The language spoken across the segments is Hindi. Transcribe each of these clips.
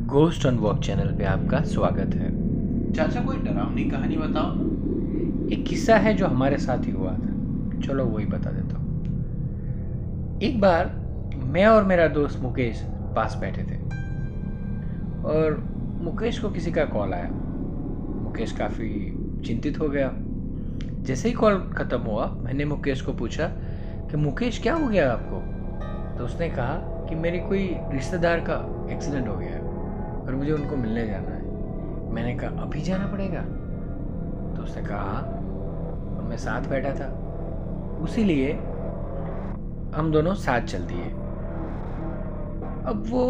घोस्ट ऑन वॉक चैनल पे आपका स्वागत है। चाचा कोई डरावनी कहानी बताओ। एक किस्सा है जो हमारे साथ ही हुआ था, चलो वही बता देता हूँ। एक बार मैं और मेरा दोस्त मुकेश पास बैठे थे और मुकेश को किसी का कॉल आया। मुकेश काफ़ी चिंतित हो गया। जैसे ही कॉल ख़त्म हुआ मैंने मुकेश को पूछा कि मुकेश क्या हो गया आपको। तो उसने कहा कि मेरी कोई रिश्तेदार का एक्सीडेंट हो गया है और मुझे उनको मिलने जाना है। मैंने कहा अभी जाना पड़ेगा? तो उसने कहा हाँ, और मैं साथ बैठा था, उसी लिए हम दोनों साथ चल दिए। अब वो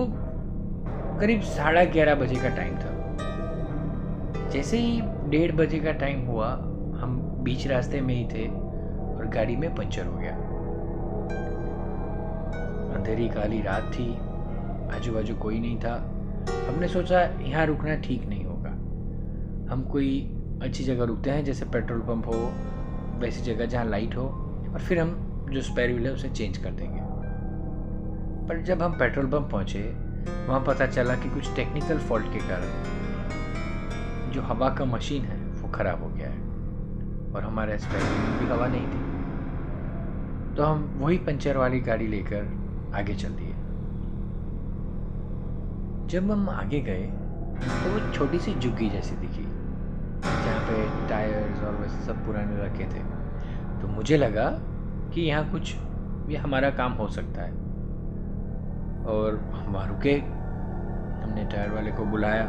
करीब 11:30 बजे का टाइम था। जैसे ही 1:30 बजे का टाइम हुआ हम बीच रास्ते में ही थे और गाड़ी में पंचर हो गया। अंधेरी काली रात थी, आजू बाजू कोई नहीं था। हमने सोचा यहाँ रुकना ठीक नहीं होगा, हम कोई अच्छी जगह रुकते हैं, जैसे पेट्रोल पंप हो, वैसी जगह जहाँ लाइट हो, और फिर हम जो स्पेयर व्हील है उसे चेंज कर देंगे। पर जब हम पेट्रोल पंप पहुँचे वहाँ पता चला कि कुछ टेक्निकल फॉल्ट के कारण जो हवा का मशीन है वो ख़राब हो गया है और हमारे स्पेयर व्हील में भी हवा नहीं थी। तो हम वही पंचर वाली गाड़ी लेकर आगे चल दिए। जब हम आगे गए तो वो छोटी सी झुग्गी जैसी दिखी जहाँ पे टायर्स और वैसे सब पुराने रखे थे। तो मुझे लगा कि यहाँ कुछ ये हमारा काम हो सकता है और हम वहाँ रुके। हमने टायर वाले को बुलाया,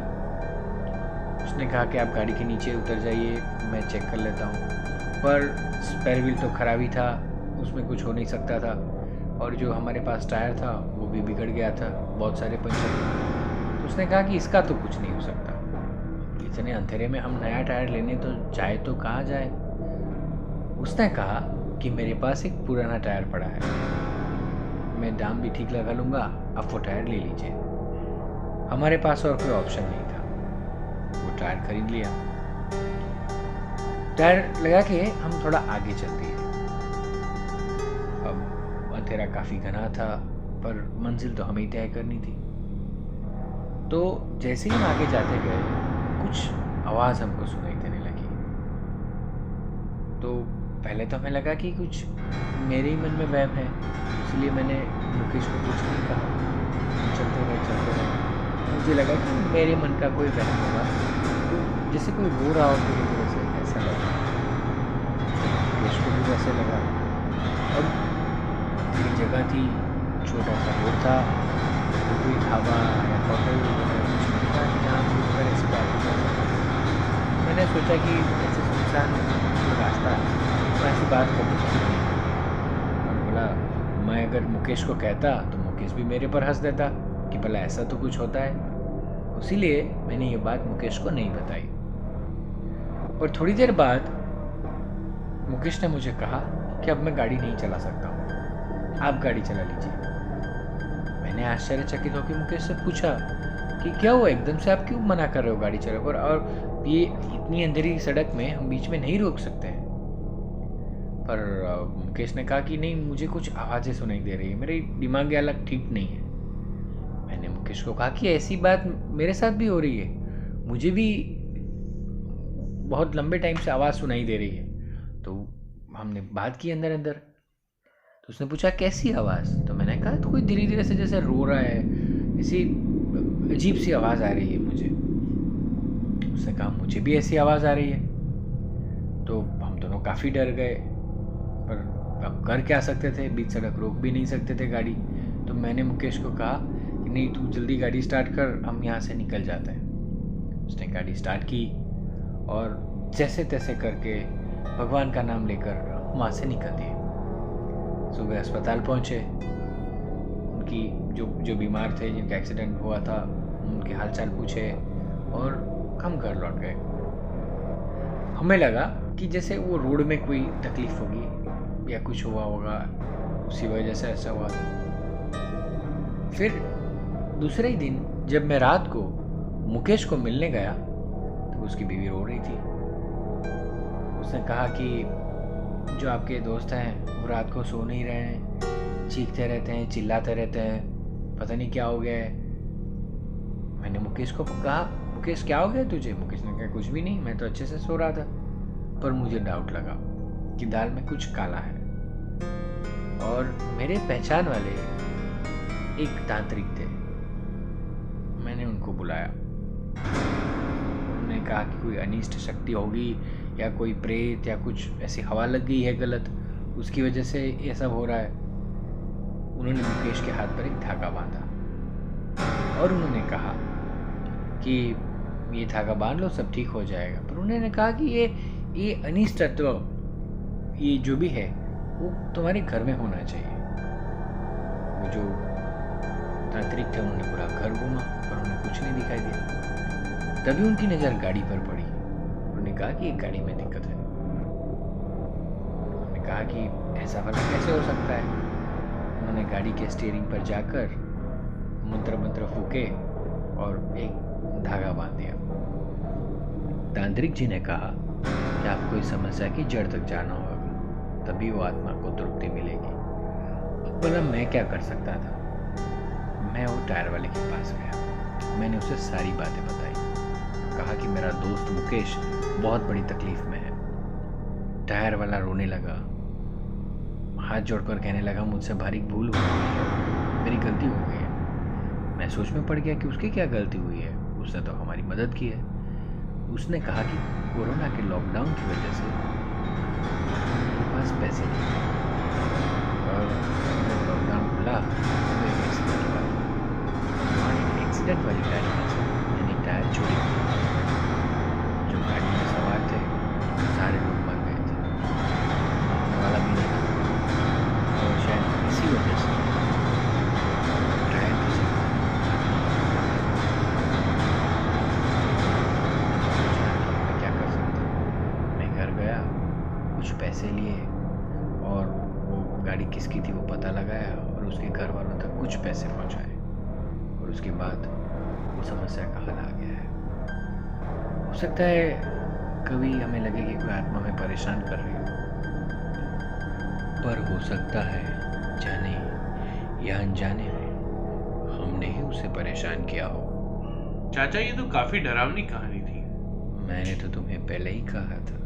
उसने कहा कि आप गाड़ी के नीचे उतर जाइए, मैं चेक कर लेता हूँ। पर स्पेयर व्हील तो खराब ही था, उसमें कुछ हो नहीं सकता था, और जो हमारे पास टायर था वो भी बिगड़ गया था, बहुत सारे पंचर थे। तो उसने कहा कि इसका तो कुछ नहीं हो सकता, इतने अंधेरे में हम नया टायर लेने तो जाए तो कहाँ जाए। उसने कहा कि मेरे पास एक पुराना टायर पड़ा है, मैं दाम भी ठीक लगा लूँगा, आप वो टायर ले लीजिए। हमारे पास और कोई ऑप्शन नहीं था, वो टायर खरीद लिया। टायर लगा के हम थोड़ा आगे चल दिए। अब अंधेरा काफ़ी घना था पर मंजिल तो हमें तय करनी थी। तो जैसे ही हम आगे जाते गए कुछ आवाज़ हमको सुनाई देने लगी। तो पहले तो हमें लगा कि कुछ मेरे ही मन में वहम है, इसलिए मैंने मुकेश को कुछ नहीं कहा। चलते रहे। मुझे लगा कि मेरे मन का कोई वहम होगा, तो जैसे कोई रो रहा हो मेरी वजह से, ऐसा लगा। मुकेश को भी वैसे लगा। अब एक जगह थी, छोटा सा रोड था, कोई ढाबा या होटल वगैरह कुछ नहीं था जहाँ रुककर ऐसी बात कर सकते। मैंने सोचा कि ऐसे सुनसान रास्ता है तो ऐसी बात कर सकती है। और बोला मैं अगर मुकेश को कहता तो मुकेश भी मेरे पर हंस देता कि भला ऐसा तो कुछ होता है। इसीलिए मैंने ये बात मुकेश को नहीं बताई। और थोड़ी देर बाद मुकेश ने मुझे कहा कि अब मैं गाड़ी नहीं चला सकता हूँ, आप गाड़ी चला लीजिए। मैंने आश्चर्यचकित होकर मुकेश से पूछा कि क्या हुआ, एकदम से आप क्यों मना कर रहे हो गाड़ी चलाने पर, और ये इतनी अंधेरी सड़क में हम बीच में नहीं रोक सकते हैं। पर मुकेश ने कहा कि नहीं, मुझे कुछ आवाज़ें सुनाई दे रही है, मेरे दिमाग हालत ठीक नहीं है। मैंने मुकेश को कहा कि ऐसी बात मेरे साथ भी हो रही है, मुझे भी बहुत लंबे टाइम से आवाज़ सुनाई दे रही है। तो हमने बात की अंदर अंदर। तो उसने पूछा कैसी आवाज़? तो मैंने कहा तो कोई धीरे धीरे से जैसे रो रहा है, ऐसी अजीब सी आवाज़ आ रही है मुझे। उसने कहा मुझे भी ऐसी आवाज़ आ रही है। तो हम दोनों काफ़ी डर गए, पर अब कर क्या सकते थे, बीच सड़क रोक भी नहीं सकते थे गाड़ी। तो मैंने मुकेश को कहा कि नहीं तू जल्दी गाड़ी स्टार्ट कर, हम यहाँ से निकल जाते हैं। उसने गाड़ी स्टार्ट की और जैसे तैसे करके भगवान का नाम लेकर वहाँ से निकल दिए। सुबह अस्पताल पहुँचे, उनकी जो बीमार थे, जिनका एक्सीडेंट हुआ था, उनके हालचाल पूछे और हम घर लौट गए। हमें लगा कि जैसे वो रोड में कोई तकलीफ होगी या कुछ हुआ होगा, उसी वजह से ऐसा हुआ। फिर दूसरे ही दिन जब मैं रात को मुकेश को मिलने गया तो उसकी बीवी रो रही थी। उसने कहा कि जो आपके दोस्त हैं वो रात को सो नहीं रहे हैं, चीखते रहते हैं, चिल्लाते रहते हैं, पता नहीं क्या हो गया है। मैंने मुकेश को कहा, मुकेश क्या हो गया तुझे? मुकेश ने कहा कुछ भी नहीं, मैं तो अच्छे से सो रहा था, पर मुझे डाउट लगा कि दाल में कुछ काला है। और मेरे पहचान वाले एक तांत्रिक थे, मैंने उनको बुलाया। उन्होंने कहा कि कोई अनिष्ट शक्ति होगी या कोई प्रेत या कुछ ऐसी हवा लग गई है गलत, उसकी वजह से ये सब हो रहा है। उन्होंने मुकेश के हाथ पर एक धागा बांधा और उन्होंने कहा कि ये धागा बांध लो, सब ठीक हो जाएगा। पर उन्होंने कहा कि ये अनिष्ट तत्व, ये जो भी है वो तुम्हारे घर में होना चाहिए। वो जो तांत्रिक थे उन्होंने पूरा घर घूमा पर उन्हें कुछ नहीं दिखाई दिया। तभी उनकी नज़र गाड़ी पर पड़ी। उन्होंने कहा कि एक गाड़ी में दिक्कत है। उन्होंने कहा कि ऐसा भला कैसे हो सकता है। उन्होंने गाड़ी के स्टीयरिंग पर जाकर मंत्र फूके और एक धागा बांध दिया। तांत्रिक जी ने कहा कि आपको इस समस्या की जड़ तक जाना होगा, तभी वो आत्मा को तृप्ति मिलेगी। अब भला मैं क्या कर सकता था? मैं वो टायर वाले के पास गया, मैंने उसे सारी बातें बताई। कहा कि मेरा दोस्त मुकेश बहुत बड़ी तकलीफ में है। टायर वाला रोने लगा, हाथ जोड़कर कहने लगा मुझसे भारी भूल हो गई है, मेरी गलती हो गई है। मैं सोच में पड़ गया कि उसकी क्या गलती हुई है, उसने तो हमारी मदद की है। उसने कहा कि कोरोना के लॉकडाउन की वजह से मेरे पास पैसे नहीं थे और जब लॉकडाउन खुला तो एक एक्सीडेंट हुआ। और एक्सीडेंट वाली गाड़ी में से यानी टायर चोरी हुआ। जो गाड़ी में सवार थे सारे लोग मर गए थे, मरने वाला भी नहीं था। और शायद इसी वजह से टायर की जगह मैं क्या कर सकता। मैं घर गया, कुछ पैसे लिए और वो गाड़ी किसकी थी वो पता लगाया और उसके घर वालों तक कुछ पैसे पहुंचाए। और उसके बाद वो समस्या का हल आ गया है। हो सकता है कभी हमें लगे कि कोई आत्मा हमें परेशान कर रही हो, पर हो सकता है जाने या अनजाने में हमने ही उसे परेशान किया हो। चाचा ये तो काफी डरावनी कहानी थी। मैंने तो तुम्हें पहले ही कहा था।